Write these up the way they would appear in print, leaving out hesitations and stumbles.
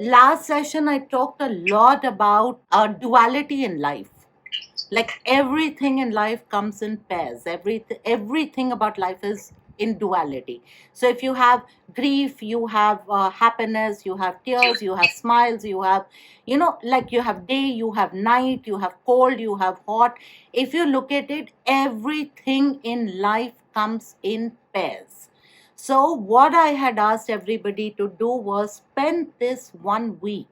Last session, I talked a lot about duality in life. Like everything in life comes in pairs. Everything about life is in duality. So if you have grief, you have happiness, you have tears, you have smiles, you have, like you have day, you have night, you have cold, you have hot. If you look at it, everything in life comes in pairs. So what I had asked everybody to do was spend this 1 week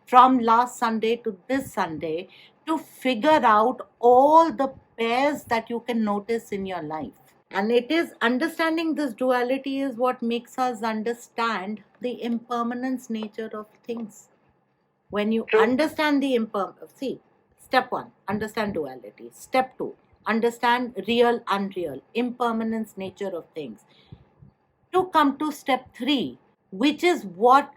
from last Sunday to this Sunday to figure out all the pairs that you can notice in your life. And it is understanding this duality is what makes us understand the impermanence nature of things. When you True. understand the see, step one, understand duality. Step two, understand real, unreal, impermanence nature of things. To come to step three, which is what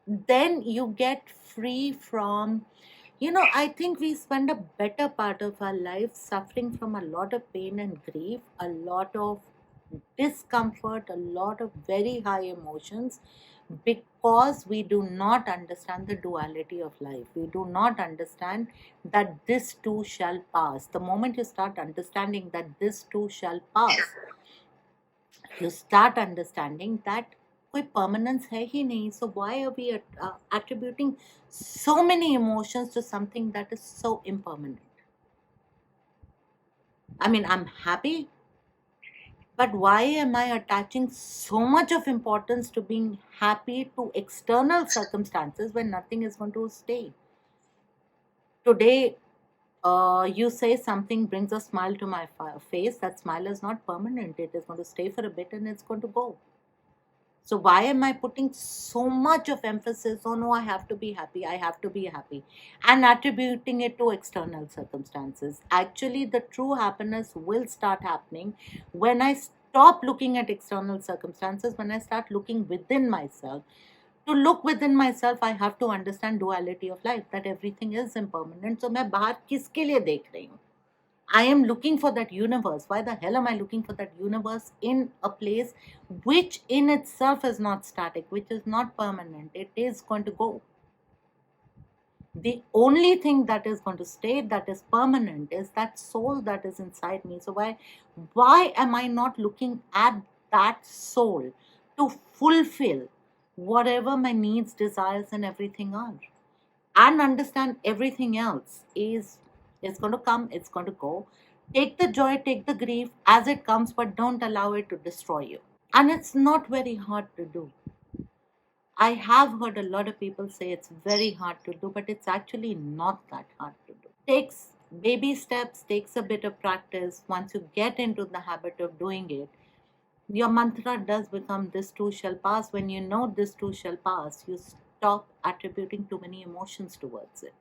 then you get free from. I think we spend a better part of our life suffering from a lot of pain and grief, a lot of discomfort, a lot of very high emotions, because we do not understand the duality of life. We do not understand that this too shall pass. The moment you start understanding that this too shall pass, you start understanding that कोई permanence है ही नहीं. So why are we attributing so many emotions to something that is so impermanent? I mean, I'm happy, but why am I attaching so much of importance to being happy to external circumstances when nothing is going to stay? Today, you say something brings a smile to my face. That smile is not permanent. It is going to stay for a bit and it's going to go. So why am I putting so much of emphasis on, oh, I have to be happy, I have to be happy, and attributing it to external circumstances? Actually, the true happiness will start happening when I stop looking at external circumstances, when I start looking within myself. To look within myself, I have to understand duality of life, that everything is impermanent. So मैं बाहर किसके लिए देख रही हूँ? I am looking for that universe. Why the hell am I looking for that universe in a place which in itself is not static, which is not permanent? It is going to go. The only thing that is going to stay, that is permanent, is that soul that is inside me. So why am I not looking at that soul to fulfill whatever my needs, desires, and everything are? And understand everything else is it's going to come, it's going to go. Take the joy, take the grief as it comes, but don't allow it to destroy you. And it's not very hard to do. I have heard a lot of people say it's very hard to do, but it's actually not that hard to do. Takes baby steps, takes a bit of practice. Once you get into the habit of doing it, your mantra does become this too shall pass. When you know this too shall pass, you stop attributing too many emotions towards it.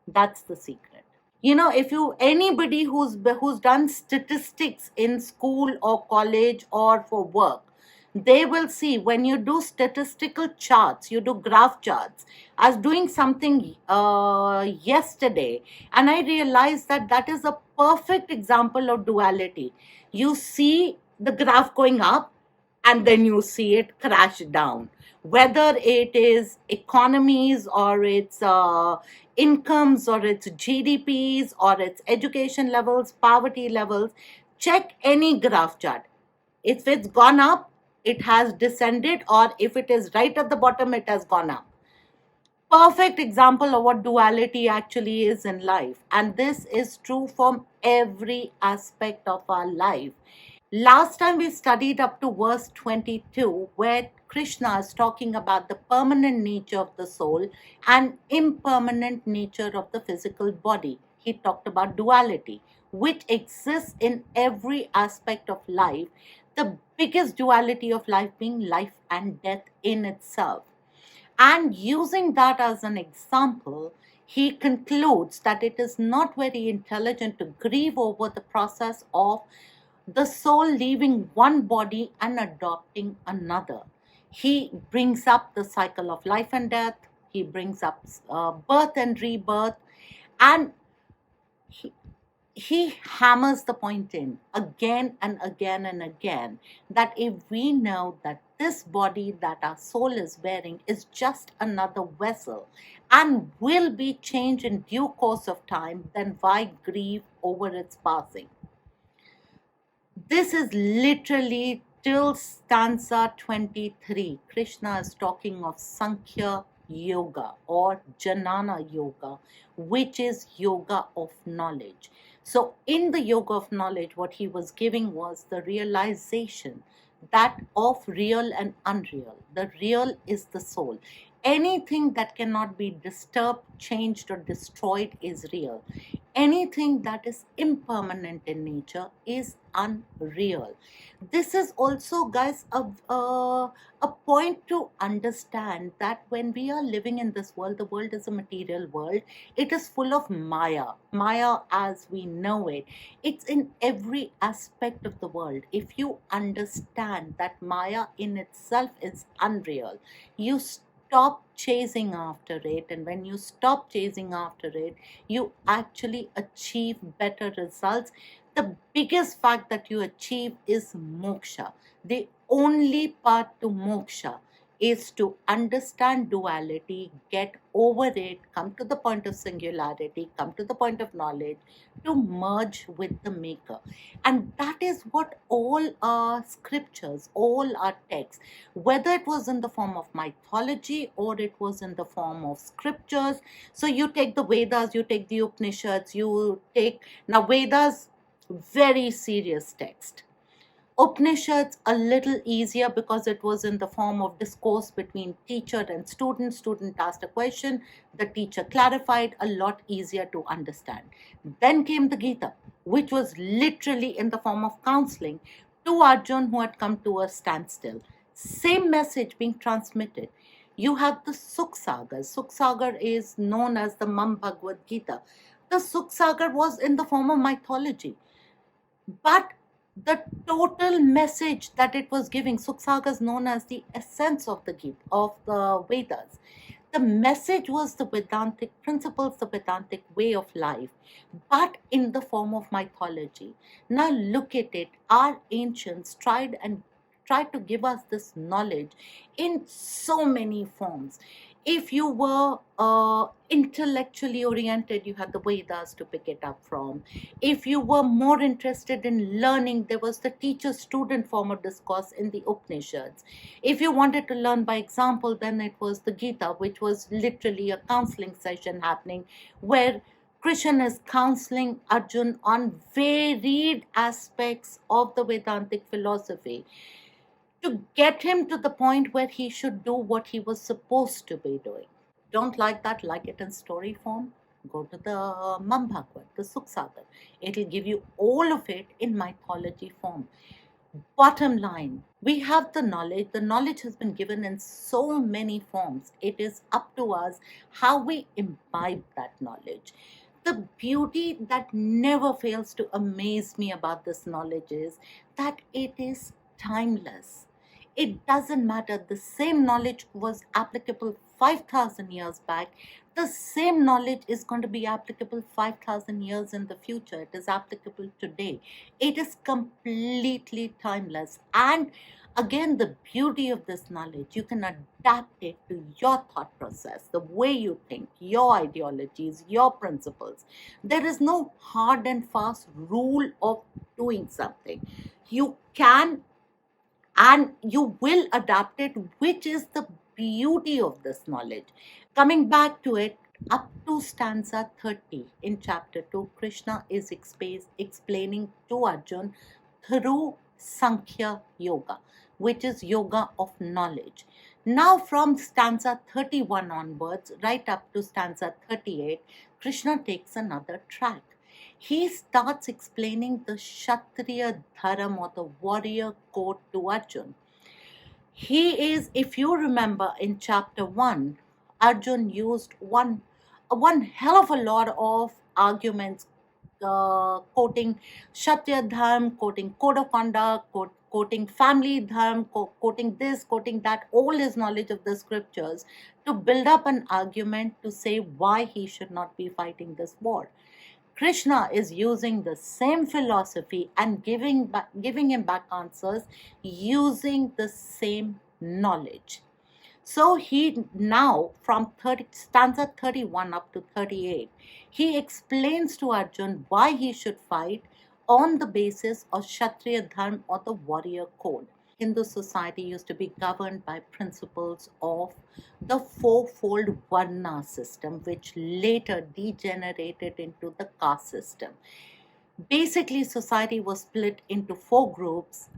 That's the secret. If you anybody who's done statistics in school or college or for work, they will see when you do statistical charts, you do graph charts. I was doing something yesterday, and I realized that that is a perfect example of duality. You see the graph going up, and then you see it crash down, whether it is economies or its incomes or its GDPs or its education levels, poverty levels. Check any graph chart. If it's gone up, it has descended, or if it is right at the bottom, it has gone up. Perfect example of what duality actually is in life. And this is true from every aspect of our life. Last time we studied up to verse 22, where Krishna is talking about the permanent nature of the soul and impermanent nature of the physical body. He talked about duality, which exists in every aspect of life, the biggest duality of life being life and death in itself. And using that as an example, he concludes that it is not very intelligent to grieve over the process of the soul leaving one body and adopting another. He brings up the cycle of life and death, he brings up birth and rebirth, and he, he hammers the point in again and again and again that if we know that this body that our soul is wearing is just another vessel and will be changed in due course of time, then why grieve over its passing? This is literally till stanza 23. Krishna is talking of Sankhya Yoga or Jnana Yoga, which is yoga of knowledge. So, in the yoga of knowledge, what he was giving was the realization that of real and unreal. The real is the soul. Anything that cannot be disturbed, changed, or destroyed is real. Anything that is impermanent in nature is unreal. This is also, guys, a point to understand that when we are living in this world, the world is a material world. It is full of Maya. Maya as we know it. It's in every aspect of the world. If you understand that Maya in itself is unreal, you stop chasing after it. And when you stop chasing after it, you actually achieve better results. The biggest fact that you achieve is moksha. The only path to moksha is to understand duality, get over it, come to the point of singularity, come to the point of knowledge, to merge with the maker. And that is what all our scriptures, all our texts, whether it was in the form of mythology or it was in the form of scriptures. So you take the Vedas, you take the Upanishads, you take, now Vedas, very serious text. Upanishads a little easier because it was in the form of discourse between teacher and student. Student asked a question, the teacher clarified, a lot easier to understand. Then came the Gita, which was literally in the form of counseling to Arjun who had come to a standstill. Same message being transmitted. You have the Suksagar. Suksagar is known as the Bhagwad Gita. The Suksagar was in the form of mythology, but the total message that it was giving, Suksaga is known as the essence of the Gita, of the Vedas. The message was the Vedantic principles, the Vedantic way of life, but in the form of mythology. Now look at it. Our ancients tried to give us this knowledge in so many forms. If you were intellectually oriented, you had the Vedas to pick it up from. If you were more interested in learning, there was the teacher student form of discourse in the Upanishads. If you wanted to learn by example, then it was the Gita, which was literally a counseling session happening where Krishna is counseling Arjun on varied aspects of the Vedantic philosophy to get him to the point where he should do what he was supposed to be doing. Don't like that, like it in story form? Go to the Mahabharat, the Suksagar. It'll give you all of it in mythology form. Bottom line, we have the knowledge. The knowledge has been given in so many forms. It is up to us how we imbibe that knowledge. The beauty that never fails to amaze me about this knowledge is that it is timeless. It doesn't matter. The same knowledge was applicable 5,000 years back. The same knowledge is going to be applicable 5,000 years in the future. It is applicable today. It is completely timeless. And again, the beauty of this knowledge, you can adapt it to your thought process, the way you think, your ideologies, your principles. There is no hard and fast rule of doing something. You can and you will adapt it, which is the beauty of this knowledge. Coming back to it, up to stanza 30 in chapter 2, Krishna is explaining to Arjun through Sankhya Yoga, which is yoga of knowledge. Now, from stanza 31 onwards, right up to stanza 38, Krishna takes another track. He starts explaining the Kshatriya Dharam or the warrior code to Arjun. He is, if you remember in chapter 1, Arjun used one hell of a lot of arguments, quoting Kshatriya Dharma, quoting code of conduct, quoting family dharma, quoting this, quoting that, all his knowledge of the scriptures to build up an argument to say why he should not be fighting this war. Krishna is using the same philosophy and giving him back answers using the same knowledge. So he now, from 30, stanza 31 up to 38, he explains to Arjun why he should fight on the basis of Kshatriya Dharma or the warrior code. Hindu society used to be governed by principles of the fourfold Varna system, which later degenerated into the caste system. Basically, society was split into four groups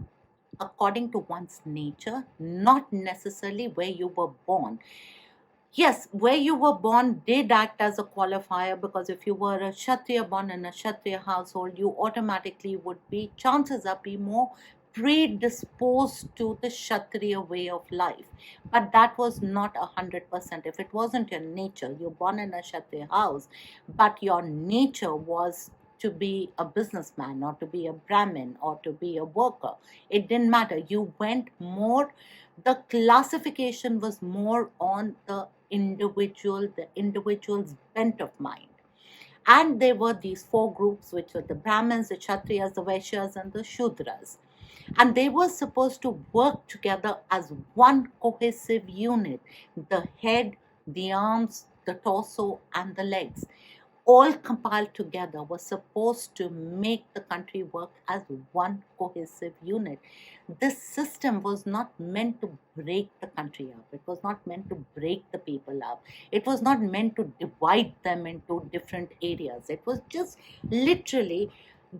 according to one's nature, not necessarily where you were born. Yes, where you were born did act as a qualifier, because if you were a Kshatriya born in a Kshatriya household, you automatically would be, chances are, be more predisposed to the Kshatriya way of life. But that was not 100%. If it wasn't your nature, you're born in a Kshatriya house, but your nature was to be a businessman or to be a Brahmin or to be a worker, it didn't matter. You went more, the classification was more on the individual's bent of mind. And there were these four groups, which were the Brahmins, the Kshatriyas, the Vaishyas, and the Shudras. And they were supposed to work together as one cohesive unit: the head, the arms, the torso, and the legs, all compiled together, were supposed to make the country work as one cohesive unit. This system was not meant to break the country up. It was not meant to break the people up. It was not meant to divide them into different areas. It was just literally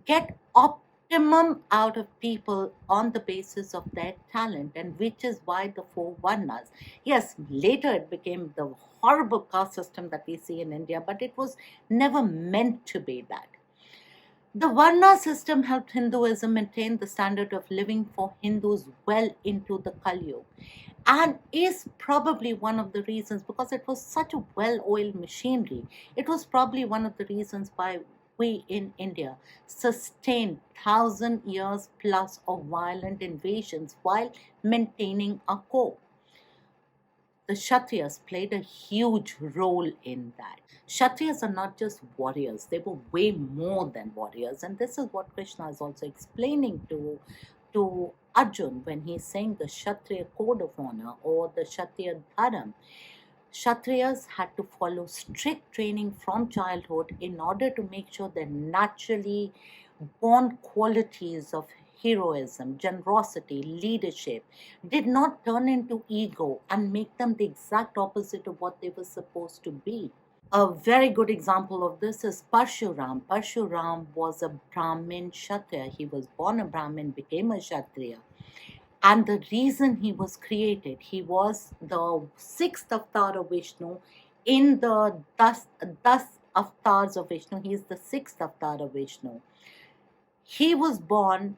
get optimum out of people on the basis of their talent, and which is why the four Varnas. Yes, later it became the horrible caste system that we see in India, but it was never meant to be that. The Varna system helped Hinduism maintain the standard of living for Hindus well into the Kali Yuga, and is probably one of the reasons, because it was such a well oiled machinery, it was probably one of the reasons why we in India sustained 1,000 years plus of violent invasions while maintaining our core. The Kshatriyas played a huge role in that. Kshatriyas are not just warriors, they were way more than warriors. And this is what Krishna is also explaining to Arjun when he's saying the Kshatriya code of honor or the Kshatriya Dharma. Kshatriyas had to follow strict training from childhood in order to make sure their naturally born qualities of heroism, generosity, leadership did not turn into ego and make them the exact opposite of what they were supposed to be. A very good example of this is Parshuram. Parshuram was a Brahmin Kshatriya. He was born a Brahmin, became a Kshatriya. And the reason he was created, he was the sixth avatar of Vishnu in the thus avatars of Vishnu. He is the sixth avatar of Vishnu. He was born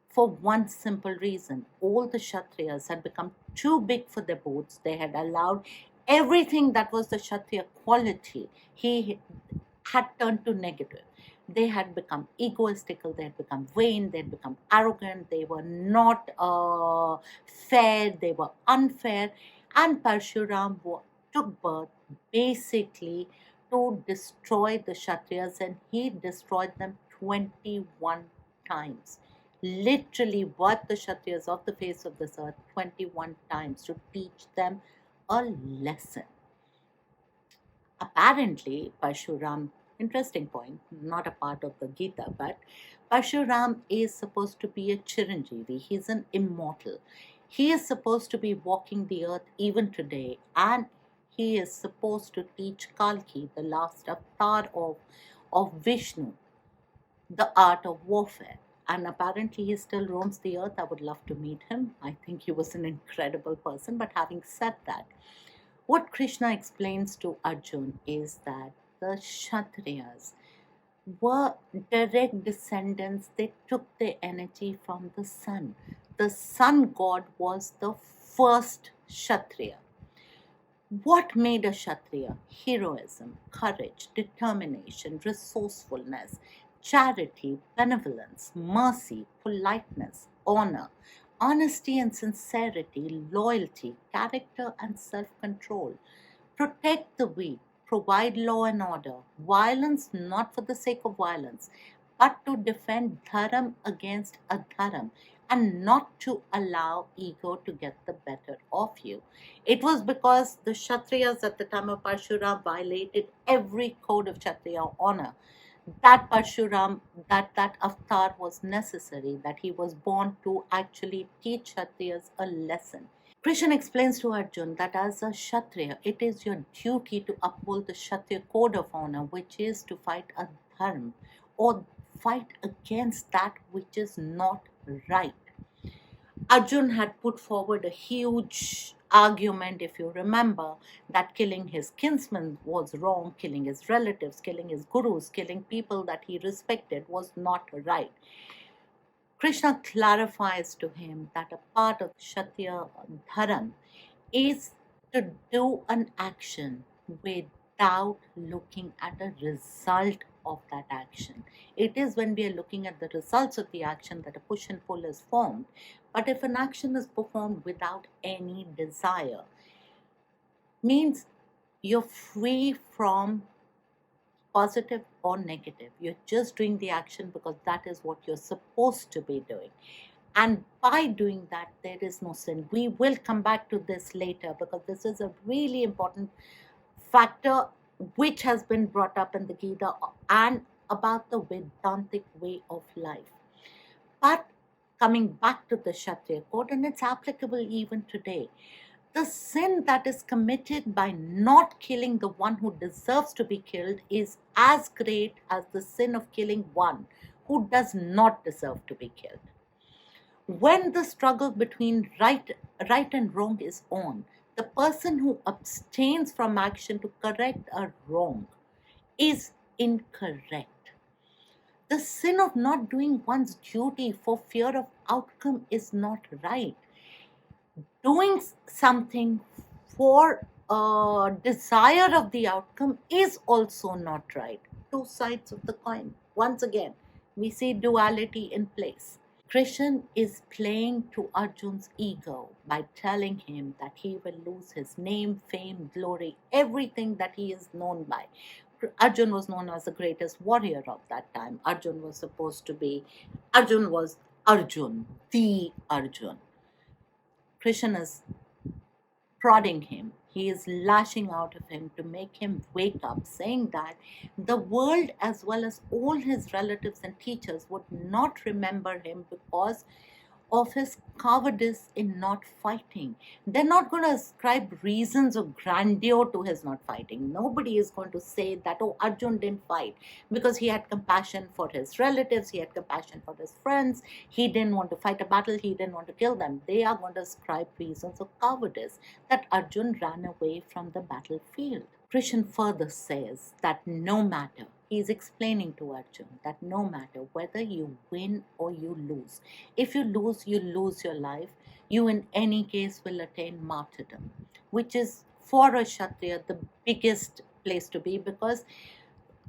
for one simple reason. All the Kshatriyas had become too big for their boots. They had allowed everything that was the Kshatriya quality, he had turned to negative. They had become egoistical, they had become vain, they had become arrogant, they were not fair, they were unfair. And Parshuram took birth basically to destroy the Kshatriyas, and he destroyed them 21 times. Literally, what the Kshatriyas of the face of this earth 21 times to teach them a lesson. Apparently, Parshuram, interesting point, not a part of the Gita, but Parshuram is supposed to be a Chiranjeevi. He's an immortal. He is supposed to be walking the earth even today, and he is supposed to teach Kalki, the last avatar of Vishnu, the art of warfare. And apparently, he still roams the earth. I would love to meet him. I think he was an incredible person. But having said that, what Krishna explains to Arjun is that the Kshatriyas were direct descendants. They took their energy from the sun. The sun god was the first Kshatriya. What made a Kshatriya? Heroism, courage, determination, resourcefulness, charity, benevolence, mercy, politeness, honor, honesty and sincerity, loyalty, character and self-control. Protect the weak, provide law and order, violence not for the sake of violence, but to defend dharam against adharam, and not to allow ego to get the better of you. It was because the Kshatriyas at the time of Parshuram violated every code of Kshatriya honor. That Parshuram, that avatar was necessary, that he was born to actually teach Kshatriyas a lesson. Krishna explains to Arjun that as a Kshatriya, it is your duty to uphold the Kshatriya code of honor, which is to fight a dharma or fight against that which is not right. Arjun had put forward a huge argument, if you remember, that killing his kinsmen was wrong, killing his relatives, killing his gurus, killing people that he respected was not right. Krishna clarifies to him that a part of Kshatriya Dharam is to do an action without looking at a result of that action. It is when we are looking at the results of the action that a push and pull is formed. But if an action is performed without any desire, means you're free from positive or negative. You're just doing the action because that is what you're supposed to be doing. And by doing that, there is no sin. We will come back to this later because this is a really important factor which has been brought up in the Gita and about the Vedantic way of life. But coming back to the Kshatriya code, and it's applicable even today, the sin that is committed by not killing the one who deserves to be killed is as great as the sin of killing one who does not deserve to be killed. When the struggle between right and wrong is on, the person who abstains from action to correct a wrong is incorrect. The sin of not doing one's duty for fear of outcome is not right. Doing something for a desire of the outcome is also not right. Two sides of the coin. Once again, we see duality in place. Krishna is playing to Arjun's ego by telling him that he will lose his name, fame, glory, everything that he is known by. Arjun was known as the greatest warrior of that time. Arjun was Arjun, the Arjun. Krishna is prodding him. He is lashing out of him to make him wake up, saying that the world, as well as all his relatives and teachers, would not remember him because of his cowardice in not fighting. They're not going to ascribe reasons of grandeur to his not fighting. Nobody is going to say that, oh, Arjun didn't fight because he had compassion for his relatives, he had compassion for his friends, he didn't want to fight a battle, he didn't want to kill them. They are going to ascribe reasons of cowardice that Arjun ran away from the battlefield. Krishna further says that no matter, he is explaining to Arjun that no matter whether you win or you lose, if you lose your life, you in any case will attain martyrdom, which is for a Kshatriya the biggest place to be because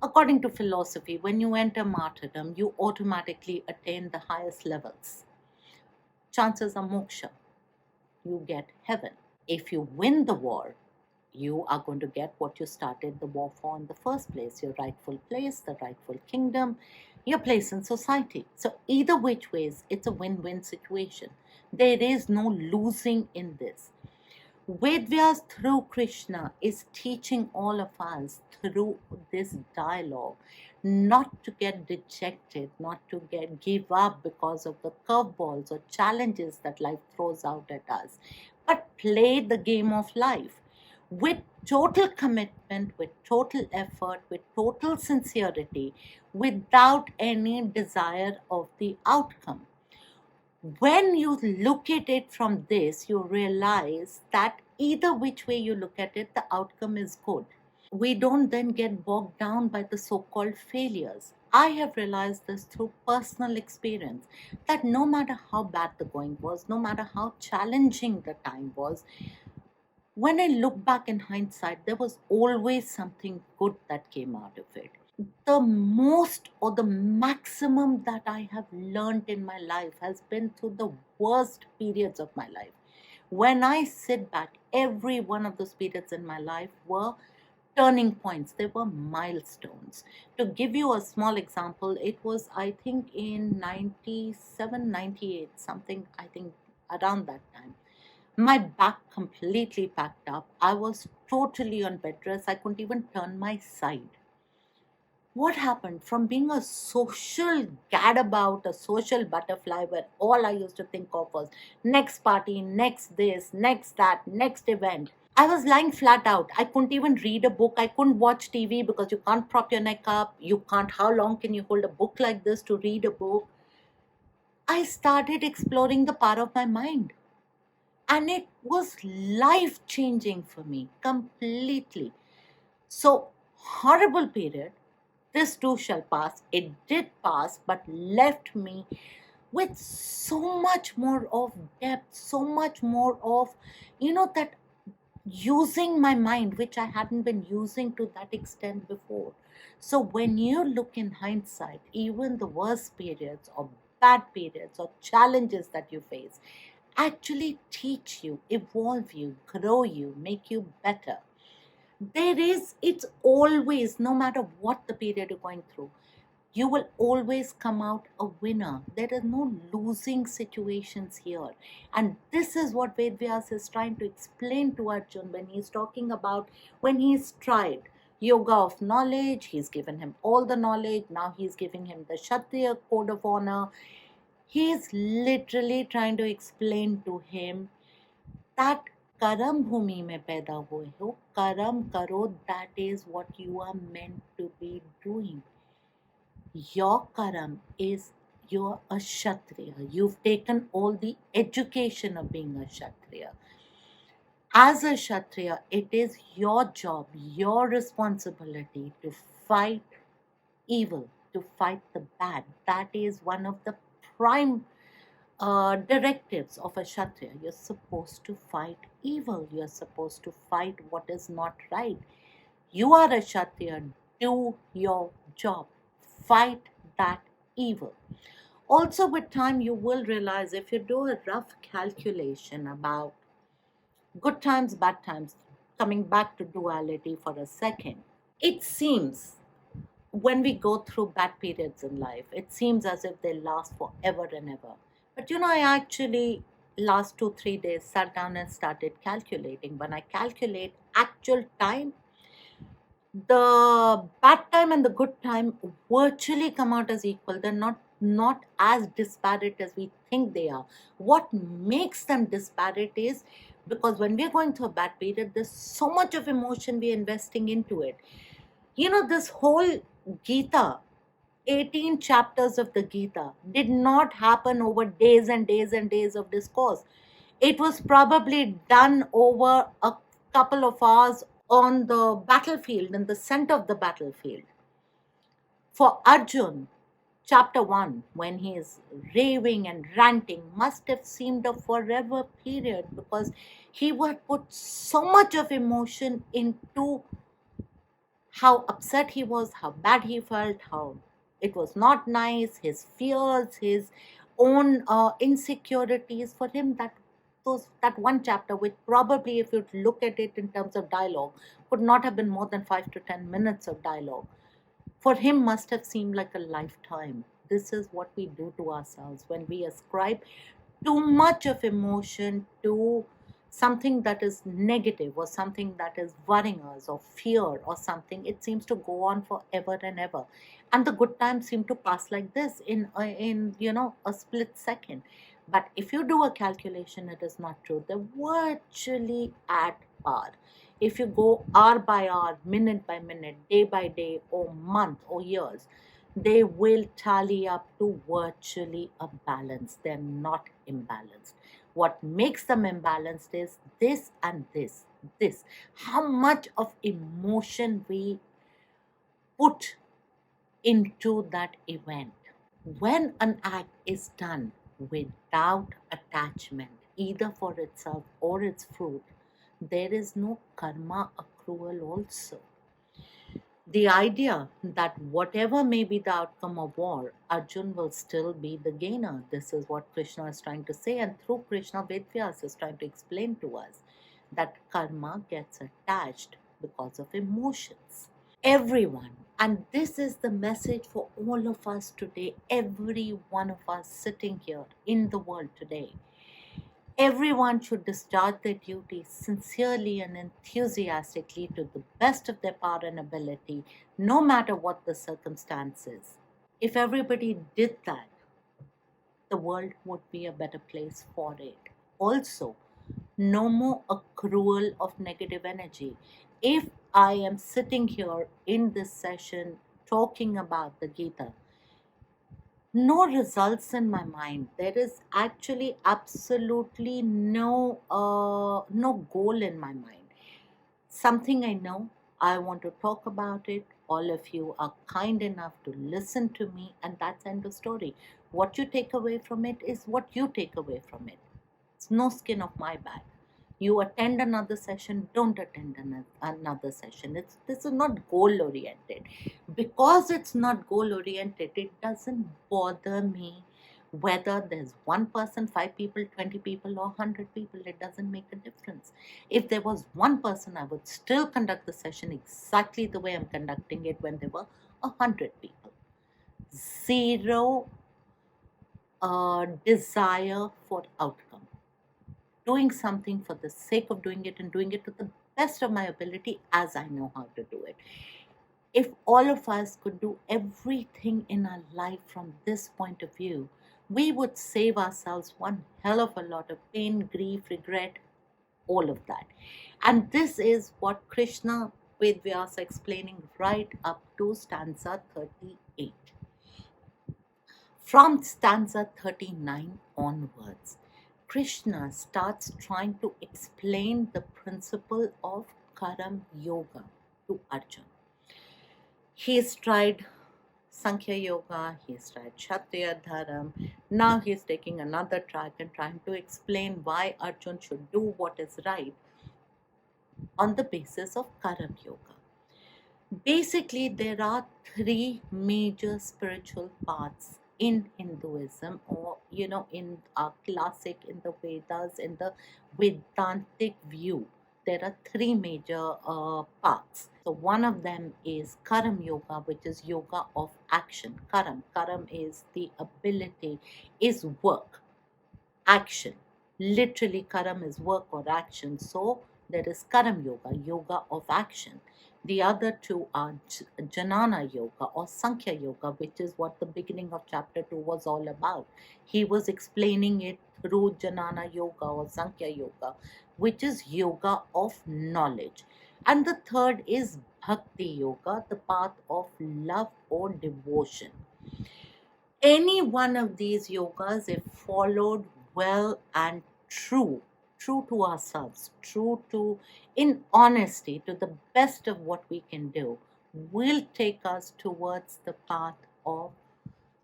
according to philosophy, when you enter martyrdom, you automatically attain the highest levels. Chances are moksha, you get heaven. If you win the war, you are going to get what you started the war for in the first place, your rightful place, the rightful kingdom, your place in society. So either which ways, it's a win-win situation. There is no losing in this. Ved Vyasa through Krishna is teaching all of us through this dialogue not to get dejected, not to give up because of the curveballs or challenges that life throws out at us, but play the game of life with total commitment, with total effort, with total sincerity, without any desire of the outcome. When you look at it from this, you realize that either which way you look at it, the outcome is good. We don't then get bogged down by the so called failures. I have realized this through personal experience that no matter how bad the going was, no matter how challenging the time was, when I look back in hindsight, there was always something good that came out of it. The most or the maximum that I have learned in my life has been through the worst periods of my life. When I sit back, every one of those periods in my life were turning points, they were milestones. To give you a small example, it was, I think, in 97, 98, something, I think around that time. My back completely packed up. I was totally on bed rest. I couldn't even turn my side. What happened? From being a social gadabout, a social butterfly, where all I used to think of was next party, next this, next that, next event. I was lying flat out. I couldn't even read a book. I couldn't watch TV because you can't prop your neck up. You can't. How long can you hold a book like this to read a book? I started exploring the power of my mind. And it was life changing for me completely. So, horrible period. This too shall pass. It did pass, but left me with so much more of depth, so much more of, that using my mind, which I hadn't been using to that extent before. So when you look in hindsight, even the worst periods or bad periods or challenges that you face actually teach you, evolve you, grow you, make you better. It's always, no matter what the period you're going through, you will always come out a winner. There are no losing situations here. And this is what Ved Vyasa is trying to explain to Arjun when he's talking about when he's tried yoga of knowledge. He's given him all the knowledge. Now he's giving him the Kshatriya code of honor. He's literally trying to explain to him that कर्म भूमि में पैदा हुए हो, कर्म करो, that is what you are meant to be doing. Your karam is you're a Kshatriya. You've taken all the education of being a Kshatriya. As a Kshatriya, it is your job, your responsibility to fight evil, to fight the bad. That is one of the prime directives of a Kshatriya. You're supposed to fight evil. You're supposed to fight what is not right. You are a Kshatriya. Do your job. Fight that evil. Also, with time, you will realize if you do a rough calculation about good times, bad times, coming back to duality for a second, it seems when we go through bad periods in life, it seems as if they last forever and ever. But I actually last 2 3 days sat down and started calculating. When I calculate actual time, the bad time and the good time virtually come out as equal. They're not as disparate as we think they are. What makes them disparate is because when we're going through a bad period, there's so much of emotion we're investing into it. This whole Gita, 18 chapters of the Gita, did not happen over days and days and days of discourse. It was probably done over a couple of hours on the battlefield, in the center of the battlefield. For Arjun, chapter 1, when he is raving and ranting, must have seemed a forever period because he would put so much of emotion into how upset he was, how bad he felt, how it was not nice, his fears, his own insecurities. For him, that one chapter, which probably, if you look at it in terms of dialogue, could not have been more than 5 to 10 minutes of dialogue, for him must have seemed like a lifetime. This is what we do to ourselves when we ascribe too much of emotion to something that is negative or something that is worrying us or fear or something. It seems to go on forever and ever, and the good times seem to pass like this in a split second. But if you do a calculation, it is not true. They're virtually at par. If you go hour by hour, minute by minute, day by day, or month or years, they will tally up to virtually a balance. They're not imbalanced. What makes them imbalanced is this and this. How much of emotion we put into that event. When an act is done without attachment, either for itself or its fruit, there is no karma accrual also. The idea that whatever may be the outcome of war, Arjun will still be the gainer. This is what Krishna is trying to say, and through Krishna, Ved Vyasa is trying to explain to us that karma gets attached because of emotions. Everyone, and this is the message for all of us today, every one of us sitting here in the world today. Everyone should discharge their duties sincerely and enthusiastically to the best of their power and ability, no matter what the circumstances. If everybody did that, the world would be a better place for it. Also, no more accrual of negative energy. If I am sitting here in this session talking about the Gita, no results in my mind. There is actually absolutely no goal in my mind. Something I know, I want to talk about it. All of you are kind enough to listen to me, and that's end of story. What you take away from it is what you take away from it. It's no skin of my back. You attend another session, don't attend another session. This is not goal oriented. Because it's not goal oriented, it doesn't bother me whether there's one person, 5 people, 20 people, or 100 people. It doesn't make a difference. If there was one person, I would still conduct the session exactly the way I'm conducting it when there were 100 people. Zero desire for outcome. Doing something for the sake of doing it and doing it to the best of my ability as I know how to do it. If all of us could do everything in our life from this point of view, we would save ourselves one hell of a lot of pain, grief, regret, all of that. And this is what Krishna Ved Vyasa explaining right up to stanza 38. From stanza 39 onwards, Krishna starts trying to explain the principle of Karam Yoga to Arjuna. He's tried Sankhya Yoga, he's tried Kshatriya Dharam. Now he's taking another track and trying to explain why Arjun should do what is right on the basis of Karam Yoga. Basically, there are three major spiritual paths in Hinduism, or in our classic, in the Vedas, in the Vedantic view. There are three major paths. So one of them is Karam Yoga, which is yoga of action. Karam is the ability, is work, action. Literally, Karam is work or action. So there is Karam Yoga, yoga of action. The other two are Jnana Yoga or Sankhya Yoga, which is what the beginning of chapter 2 was all about. He was explaining it through Jnana Yoga or Sankhya Yoga, which is yoga of knowledge. And the third is Bhakti Yoga, the path of love or devotion. Any one of these yogas, if followed well and true to ourselves, true to, in honesty, to the best of what we can do, will take us towards the path of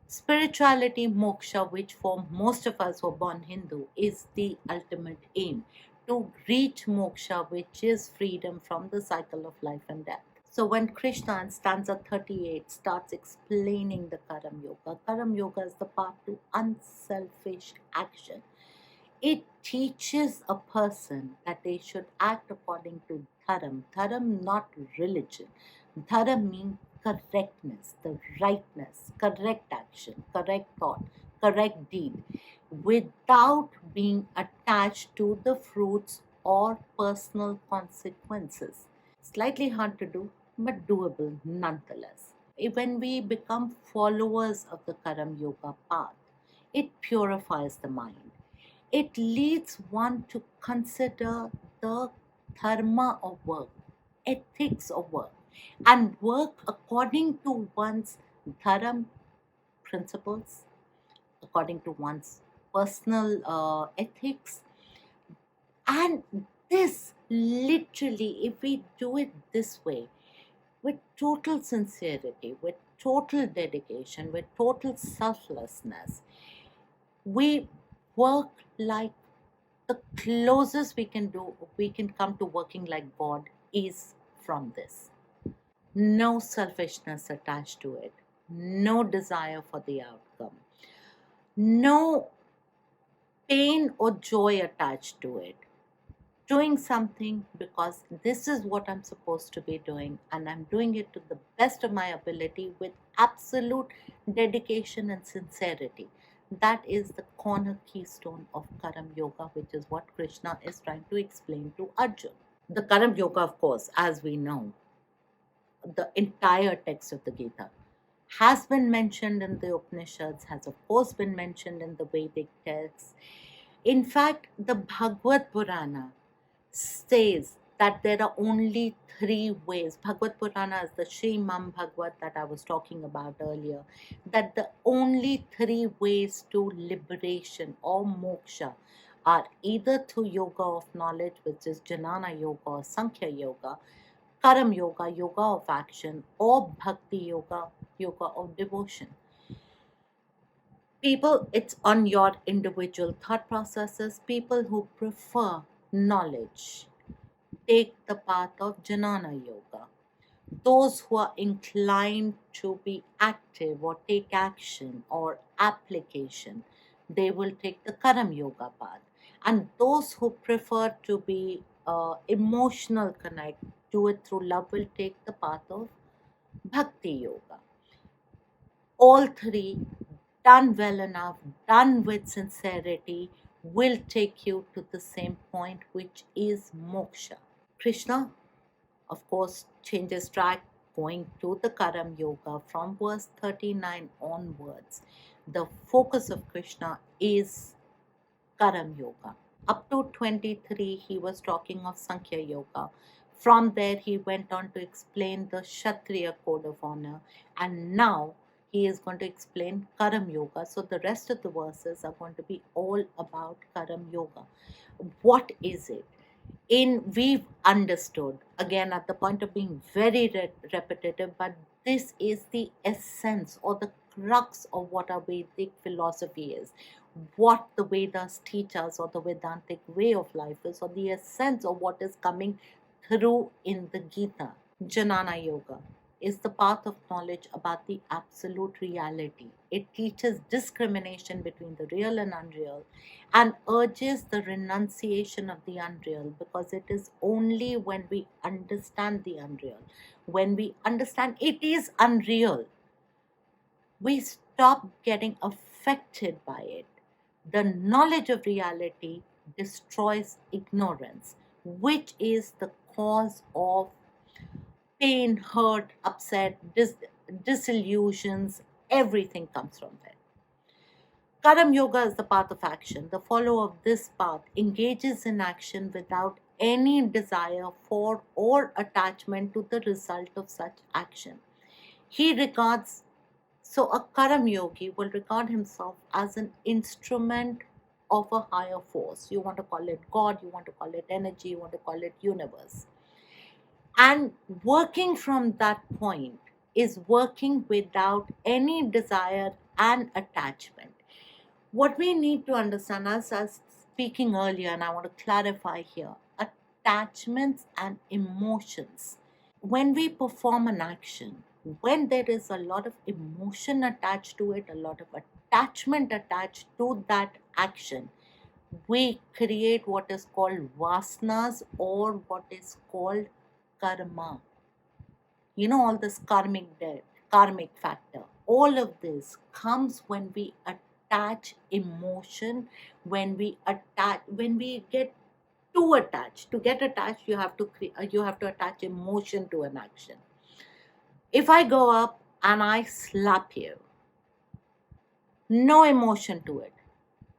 spirituality, moksha, which for most of us who are born Hindu is the ultimate aim, to reach moksha, which is freedom from the cycle of life and death. So when Krishna in stanza 38 starts explaining the Karam Yoga is the path to unselfish action. It teaches a person that they should act according to dharam. Dharam, not religion. Dharam means correctness, the rightness, correct action, correct thought, correct deed, without being attached to the fruits or personal consequences. Slightly hard to do, but doable nonetheless. When we become followers of the Karam Yoga path, it purifies the mind. It leads one to consider the dharma of work, ethics of work, and work according to one's dharam principles, according to one's personal ethics. And this literally, if we do it this way, with total sincerity, with total dedication, with total selflessness, we work like the closest we can come to working like God is from this. No selfishness attached to it, no desire for the outcome, no pain or joy attached to it. doing something because this is what I'm supposed to be doing, and I'm doing it to the best of my ability with absolute dedication and sincerity. That is the corner keystone of Karam Yoga, which is what Krishna is trying to explain to Arjun. The Karam Yoga, of course, as we know, the entire text of the Gita has been mentioned in the Upanishads, has of course been mentioned in the Vedic texts. In fact, the Bhagavad Purana says that there are only three ways. Bhagavad Purana is the Srimam Bhagavad that I was talking about earlier. That the only three ways to liberation or moksha are either through yoga of knowledge, which is Jnana Yoga or Sankhya Yoga, Karam Yoga, Yoga of action, or Bhakti Yoga, Yoga of devotion. People, it's on your individual thought processes. People who prefer knowledge take the path of Jnana Yoga. Those who are inclined to be active or take action or application, they will take the Karam Yoga path. And those who prefer to be emotional connect, do it through love, will take the path of Bhakti Yoga. All three, done well enough, done with sincerity, will take you to the same point, which is moksha. Krishna, of course, changes track going to the Karam Yoga from verse 39 onwards. The focus of Krishna is Karam Yoga. Up to 23, he was talking of Sankhya Yoga. From there, he went on to explain the Kshatriya code of honor, and now he is going to explain Karam Yoga. So, the rest of the verses are going to be all about Karam Yoga. What is it? We've understood, again at the point of being very repetitive, but this is the essence or the crux of what our Vedic philosophy is, what the Vedas teach us, or the Vedantic way of life is, or the essence of what is coming through in the Gita. Jnana Yoga is the path of knowledge about the absolute reality. It teaches discrimination between the real and unreal and urges the renunciation of the unreal, because it is only when we understand the unreal, when we understand it is unreal, we stop getting affected by it. The knowledge of reality destroys ignorance, which is the cause of pain, hurt, upset, disillusions, everything comes from there. Karam Yoga is the path of action. The follower of this path engages in action without any desire for or attachment to the result of such action. He regards, so a Karam Yogi will regard himself as an instrument of a higher force. You want to call it God, you want to call it energy, you want to call it universe. And working from that point is working without any desire and attachment. What we need to understand, as I was speaking earlier, and I want to clarify here, attachments and emotions. When we perform an action, when there is a lot of emotion attached to it, a lot of attachment attached to that action, we create what is called vasanas or what is called karma. You know, all this karmic debt, karmic factor, all of this comes when we attach emotion, when we get too attached. To get attached, you have to attach emotion to an action. If I go up and I slap you, no emotion to it,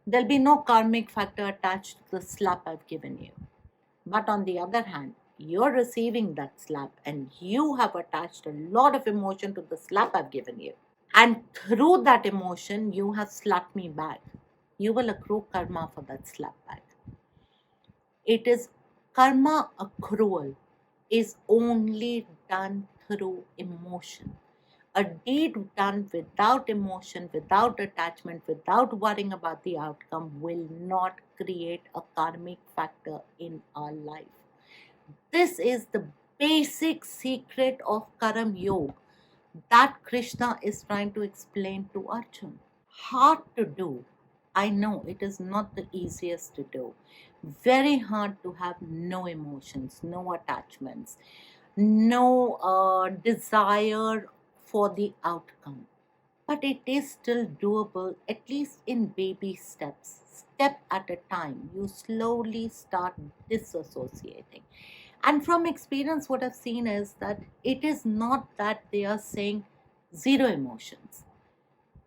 there'll be no karmic factor attached to the slap I've given you. But on the other hand, you're receiving that slap and you have attached a lot of emotion to the slap I've given you. And through that emotion, you have slapped me back. You will accrue karma for that slap back. It is karma accrual is only done through emotion. A deed done without emotion, without attachment, without worrying about the outcome will not create a karmic factor in our life. This is the basic secret of Karam Yoga that Krishna is trying to explain to Arjuna. Hard to do, I know it is not the easiest to do. Very hard to have no emotions, no attachments, no desire for the outcome. But it is still doable, at least in baby steps, step at a time. You slowly start disassociating. And from experience, what I've seen is that it is not that they are saying zero emotions.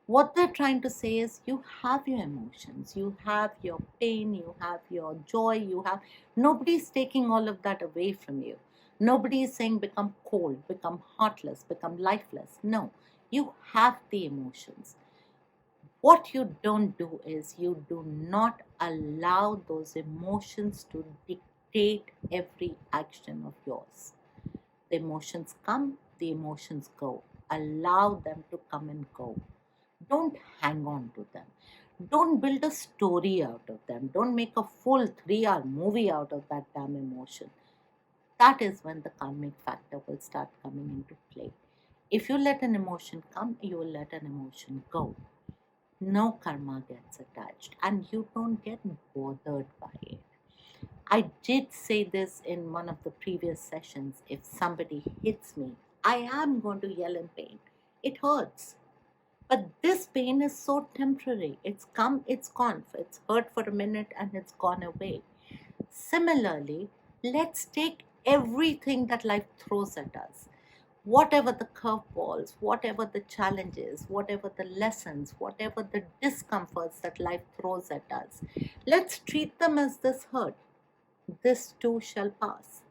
What they're trying to say is you have your emotions, you have your pain, you have your joy, you have, nobody's taking all of that away from you. Nobody is saying become cold, become heartless, become lifeless. No, you have the emotions. What you don't do is you do not allow those emotions to dictate every action of yours. The emotions come, the emotions go. Allow them to come and go. Don't hang on to them. Don't build a story out of them. Don't make a full 3 hour movie out of that damn emotion. That is when the karmic factor will start coming into play. If you let an emotion come, you will let an emotion go. No karma gets attached and you don't get bothered by it. I did say this in one of the previous sessions. If somebody hits me, I am going to yell in pain. It hurts. But this pain is so temporary. It's come, it's gone. It's hurt for a minute and it's gone away. Similarly, let's take everything that life throws at us. Whatever the curveballs, whatever the challenges, whatever the lessons, whatever the discomforts that life throws at us, let's treat them as this hurt. This too shall pass.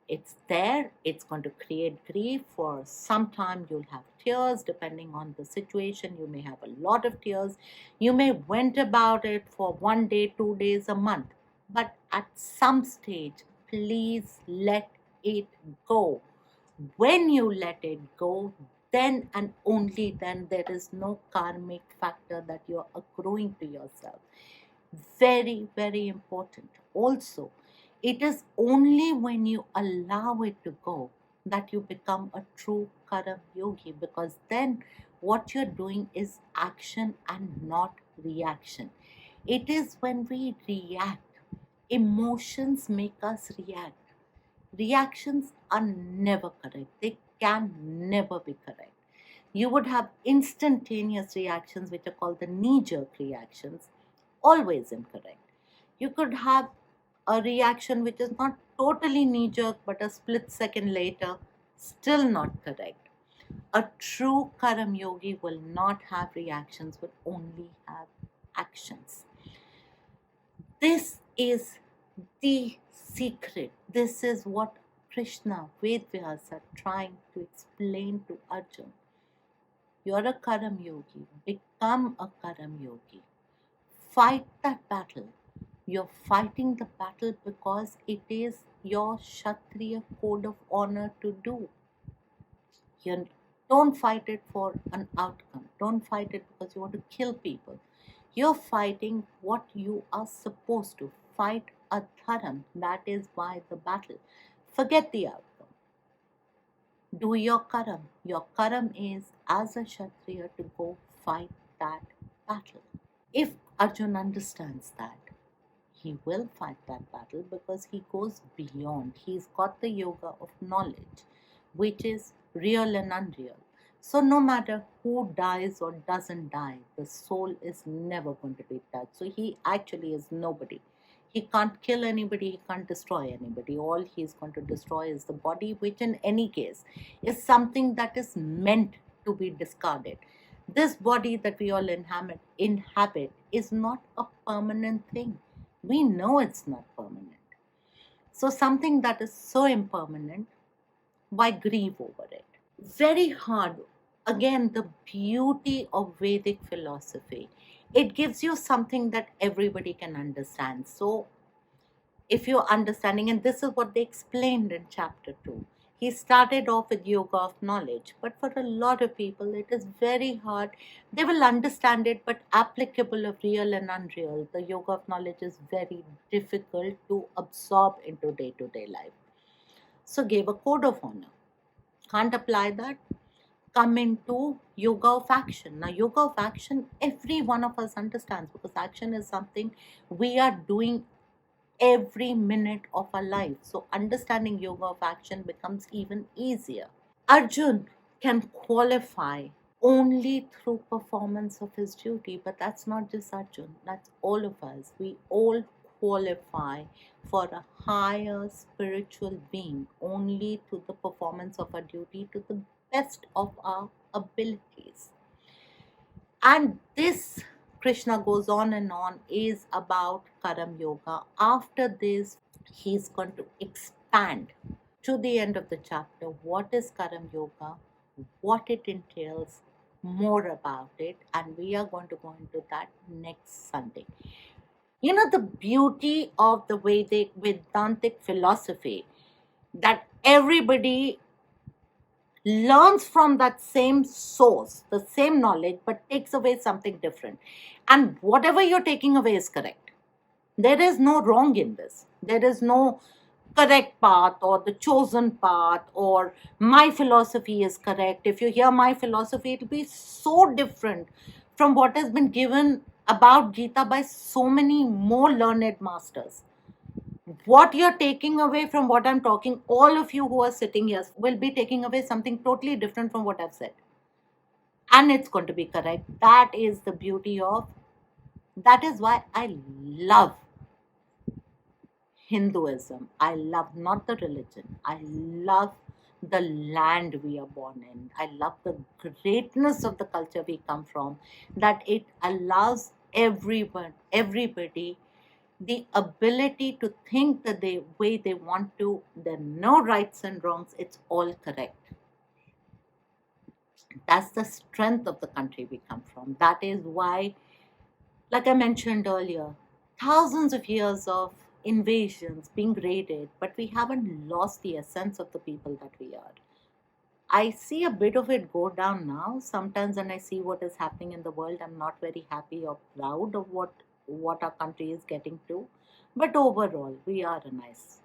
It's there, it's going to create grief. For some time you'll have tears depending on the situation. You may have a lot of tears, you may went about it for 1 day, 2 days, a month, but at some stage please let it go. When you let it go, then and only then there is no karmic factor that you're accruing to yourself. Very, very important. Also, it is only when you allow it to go that you become a true Karam yogi, because then what you're doing is action and not reaction. It is when we react, emotions make us react. Reactions are never correct, they can never be correct. You would have instantaneous reactions, which are called the knee jerk reactions, always incorrect. You could have a reaction which is not totally knee jerk but a split second later, still not correct. A true Karam yogi will not have reactions, will only have actions. This is the secret. This is what Krishna, Ved Vyasa, trying to explain to Arjun. You're a Karam yogi. Become a Karam yogi. Fight that battle. You're fighting the battle because it is your Kshatriya code of honor to do. You don't fight it for an outcome. Don't fight it because you want to kill people. You're fighting what you are supposed to fight, a dharam. That is why the battle. Forget the outcome. Do your karam. Your karam is as a Kshatriya to go fight that battle. If Arjun understands that, he will fight that battle because he goes beyond. He's got the yoga of knowledge, which is real and unreal. So, no matter who dies or doesn't die, the soul is never going to be touched. So, he actually is nobody. He can't kill anybody, he can't destroy anybody. All he's going to destroy is the body, which, in any case, is something that is meant to be discarded. This body that we all inhabit is not a permanent thing. We know it's not permanent. So, something that is so impermanent, why grieve over it? Very hard. Again, the beauty of Vedic philosophy, it gives you something that everybody can understand. So, if you're understanding, and this is what they explained in chapter 2. He started off with yoga of knowledge, but for a lot of people, it is very hard. They will understand it, but applicable of real and unreal, the yoga of knowledge is very difficult to absorb into day to day life. So, gave a code of honor. Can't apply that? come into yoga of action. Now, yoga of action, every one of us understands, because action is something we are doing every minute of our life. So, understanding yoga of action becomes even easier. Arjun can qualify only through performance of his duty, but that's not just Arjun, that's all of us. We all qualify for a higher spiritual being only through the performance of our duty to the best of our abilities. And this, Krishna goes on, is about Karam Yoga. After this, he's going to expand to the end of the chapter what is Karam Yoga, what it entails, more about it, and we are going to go into that next Sunday. You know, the beauty of the Vedic Vedantic philosophy, that everybody learns from that same source, the same knowledge, but takes away something different. And whatever you're taking away is correct. There is no wrong in this. There is no correct path or the chosen path or my philosophy is correct. If you hear my philosophy, it'll be so different from what has been given about Gita by so many more learned masters. What you're taking away from what I'm talking, all of you who are sitting here will be taking away something totally different from what I've said. And it's going to be correct. That is the beauty of, that is why I love Hinduism. I love not the religion. I love the land we are born in. I love the greatness of the culture we come from. That it allows everybody the ability to think the way they want to. There are no rights and wrongs. It's all correct. That's the strength of the country we come from. That is why, like I mentioned earlier, thousands of years of invasions being raided, but we haven't lost the essence of the people that we are. I see a bit of it go down now. Sometimes when I see what is happening in the world, I'm not very happy or proud of what our country is getting to. But overall, we are a nice.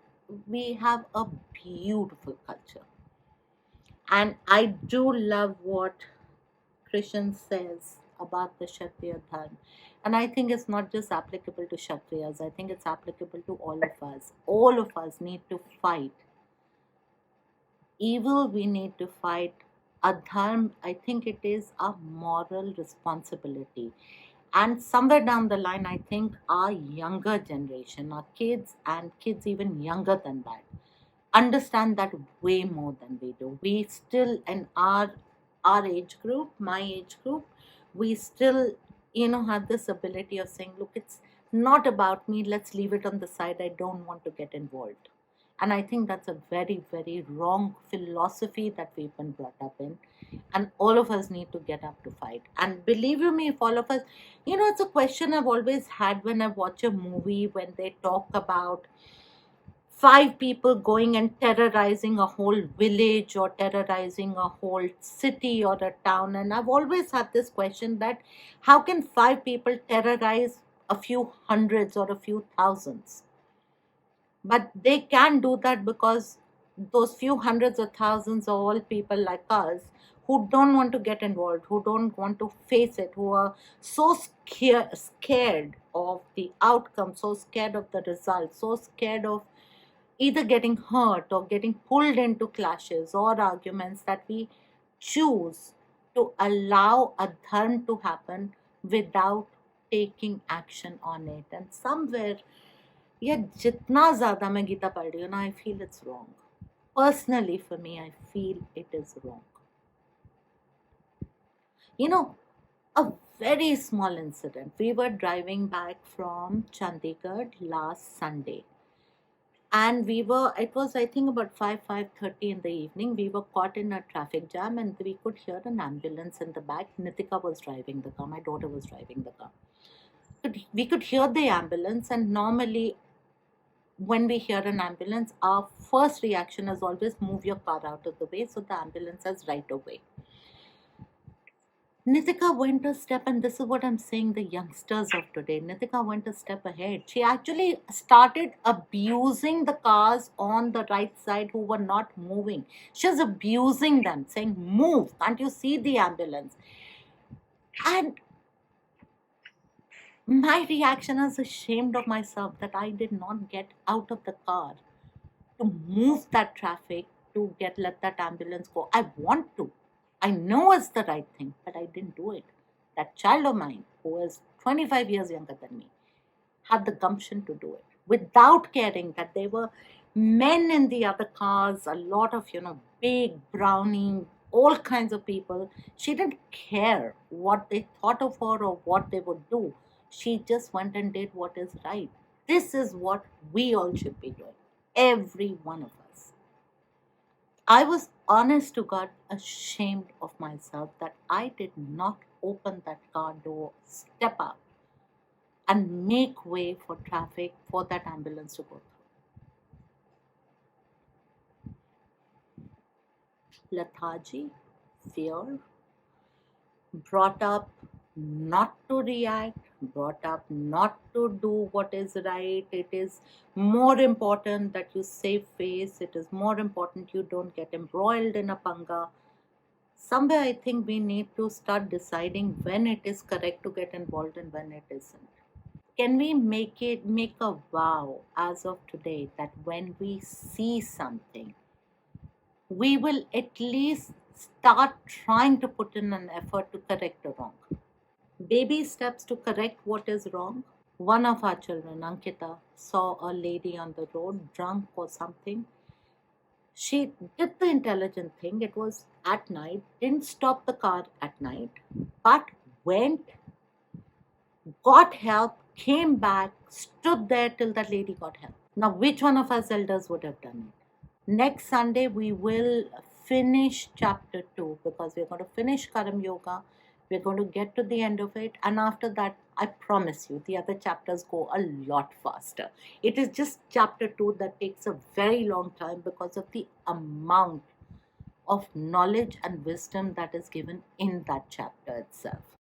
We have a beautiful culture. And I do love what Krishan says about the Kshatriya Dharma. And I think it's not just applicable to Kshatriyas, I think it's applicable to all of us. All of us need to fight evil, we need to fight adharm. I think it is a moral responsibility. And somewhere down the line, I think our younger generation, our kids and kids even younger than that, understand that way more than we do. We still, in our age group, my age group, we still, have this ability of saying, look, it's not about me, let's leave it on the side, I don't want to get involved. And I think that's a very, very wrong philosophy that we've been brought up in. And all of us need to get up to fight. And believe you me, if all of us, it's a question I've always had when I watch a movie, when they talk about five people going and terrorizing a whole village or terrorizing a whole city or a town. And I've always had this question, that how can five people terrorize a few hundreds or a few thousands? But they can do that because those few hundreds or thousands are all people like us who don't want to get involved, who don't want to face it, who are so scared of the outcome, so scared of the result, so scared of either getting hurt or getting pulled into clashes or arguments, that we choose to allow a dharma to happen without taking action on it. And somewhere, yeah, jitna zyada main Gita पढ़ रही हूँ ना, I feel it's wrong. Personally, for me, I feel it is wrong. You know, a very small incident. We were driving back from Chandigarh last Sunday, and it was, I think, about 5:30 in the evening. We were caught in a traffic jam, and we could hear an ambulance in the back. Nitika was driving the car. My daughter was driving the car. We could hear the ambulance, and normally when we hear an ambulance, our first reaction is always move your car out of the way so the ambulance is right away. Nitika went a step, and this is what I'm saying, the youngsters of today. Nitika went a step ahead. She actually started abusing the cars on the right side who were not moving. She was abusing them, saying, "Move, can't you see the ambulance?" And my reaction is ashamed of myself that I did not get out of the car to move that traffic, to get let that ambulance go. I want to. I know it's the right thing, but I didn't do it. That child of mine, who is 25 years younger than me, had the gumption to do it without caring that there were men in the other cars, a lot of, big brownie, all kinds of people. She didn't care what they thought of her or what they would do. She just went and did what is right. This is what we all should be doing, every one of us. I was honest to God ashamed of myself that I did not open that car door, step up, and make way for traffic for that ambulance to go through. Lethargy, fear, brought up not to react, brought up not to do what is right. It is more important that you save face. It is more important you don't get embroiled in a panga. Somewhere I think we need to start deciding when it is correct to get involved and when it isn't. Can we make a vow as of today that when we see something, we will at least start trying to put in an effort to correct the wrong? Baby steps to correct what is wrong. One of our children, Ankita, saw a lady on the road drunk or something. She did the intelligent thing. It was at night, didn't stop the car at night, but went, got help, came back, stood there till that lady got help. Now, which one of us elders would have done it? Next Sunday, we will finish chapter 2 because we're going to finish Karam Yoga. We're going to get to the end of it. And after that, I promise you, the other chapters go a lot faster. It is just chapter 2 that takes a very long time because of the amount of knowledge and wisdom that is given in that chapter itself.